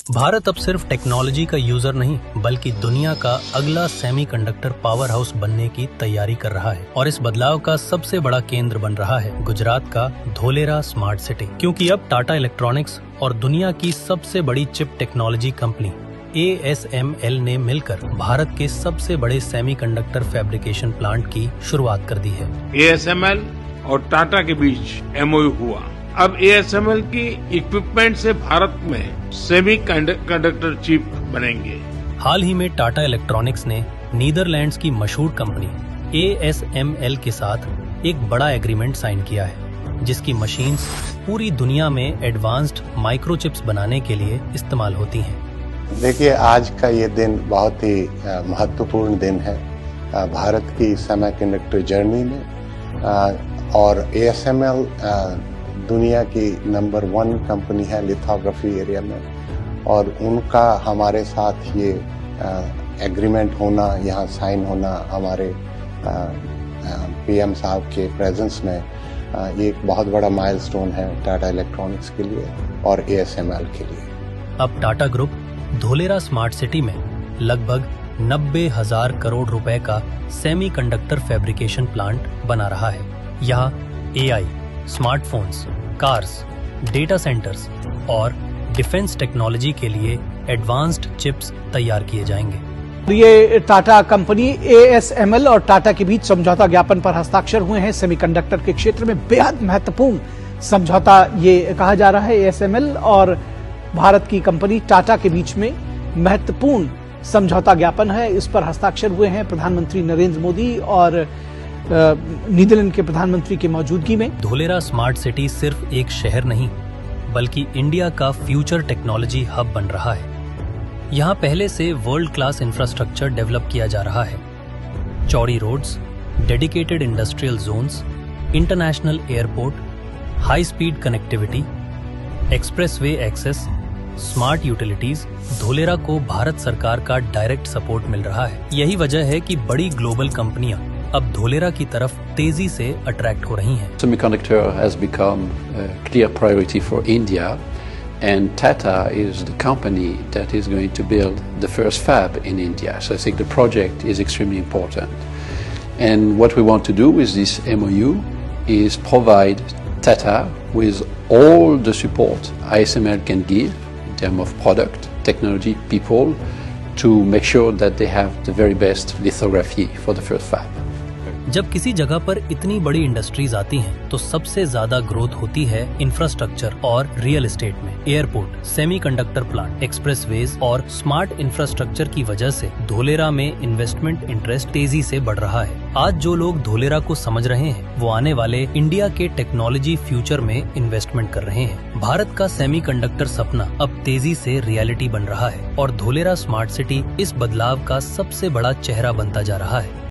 भारत अब सिर्फ टेक्नोलॉजी का यूजर नहीं बल्कि दुनिया का अगला सेमीकंडक्टर पावर हाउस बनने की तैयारी कर रहा है और इस बदलाव का सबसे बड़ा केंद्र बन रहा है गुजरात का धोलेरा स्मार्ट सिटी, क्योंकि अब टाटा इलेक्ट्रॉनिक्स और दुनिया की सबसे बड़ी चिप टेक्नोलॉजी कंपनी ASML ने मिलकर भारत के सबसे बड़े सेमीकंडक्टर फैब्रिकेशन प्लांट की शुरुआत कर दी है। ASML और टाटा के बीच MOU हुआ। अब ASML की इक्विपमेंट से भारत में सेमी कंडक्टर चिप बनेंगे। हाल ही में टाटा इलेक्ट्रॉनिक्स ने नीदरलैंड्स की मशहूर कंपनी ASML के साथ एक बड़ा एग्रीमेंट साइन किया है, जिसकी मशीन्स पूरी दुनिया में एडवांस्ड माइक्रोचिप्स बनाने के लिए इस्तेमाल होती हैं। देखिए, आज का ये दिन बहुत ही महत्वपूर्ण दिन है भारत की सेमीकंडक्टर जर्नी में और ASML दुनिया की नंबर 1 कंपनी है लिथोग्राफी एरिया में और उनका हमारे साथ ये एग्रीमेंट होना, यहाँ साइन होना हमारे PM साहब के प्रेजेंस में ये एक बहुत बड़ा माइलस्टोन है टाटा इलेक्ट्रॉनिक्स के लिए और ASML के लिए। अब Tata group Dholera smart city में लगभग 90,000 करोड़ रुपए का सेमीकंडक्टर फैब्रिकेशन प्लांट बना रहा है। यहाँ AI, smartphones, cars, data centres और डिफेंस टेक्नोलॉजी के लिए एडवांस्ड चिप्स तैयार किए जाएंगे। ये टाटा कंपनी ASML और टाटा के बीच समझौता ज्ञापन पर हस्ताक्षर हुए हैं। सेमीकंडक्टर के क्षेत्र में बेहद महत्वपूर्ण समझौता ये कहा जा रहा है। ASML और भारत की कंपनी टाटा के बीच में महत्वपूर्ण समझौता ज्ञापन है। इस पर हस्ताक्षर हुए हैं प्रधानमंत्री नरेंद्र मोदी और नीदरलैंड के प्रधानमंत्री की मौजूदगी में। धोलेरा स्मार्ट सिटी सिर्फ एक शहर नहीं बल्कि इंडिया का फ्यूचर टेक्नोलॉजी हब बन रहा है। यहाँ पहले से वर्ल्ड क्लास इंफ्रास्ट्रक्चर डेवलप किया जा रहा है। चौड़ी roads, dedicated industrial zones, international airport, high speed connectivity, expressway access, smart utilities, Dholera को भारत सरकार का डायरेक्ट सपोर्ट मिल रहा है। यही वजह है कि बड़ी ग्लोबल कंपनियां अब धोलेरा की तरफ तेजी से अट्रैक्ट हो रही हैं। Semiconductor has become a clear priority for India, and Tata is the company that is going to build the first fab in India. So I think the project is extremely important. And what we want to do with this MOU is provide Tata with all the support ASML can give in terms of product, technology, people, to make sure that they have the very best lithography for the first fab. जब किसी जगह पर इतनी बड़ी industries आती हैं, तो सबसे ज्यादा ग्रोथ होती है इंफ्रास्ट्रक्चर और रियल एस्टेट में। एयरपोर्ट, सेमीकंडक्टर प्लांट, एक्सप्रेसवेज और स्मार्ट इंफ्रास्ट्रक्चर की वजह से धोलेरा में इन्वेस्टमेंट इंटरेस्ट तेजी से बढ़ रहा है। आज जो लोग धोलेरा को समझ रहे हैं, वो आने वाले इंडिया के टेक्नोलॉजी फ्यूचर में इन्वेस्टमेंट कर रहे हैं। भारत का सेमीकंडक्टर सपना अब तेजी से रियलिटी बन रहा है और धोलेरा स्मार्ट सिटी इस बदलाव का सबसे बड़ा चेहरा बनता जा रहा है।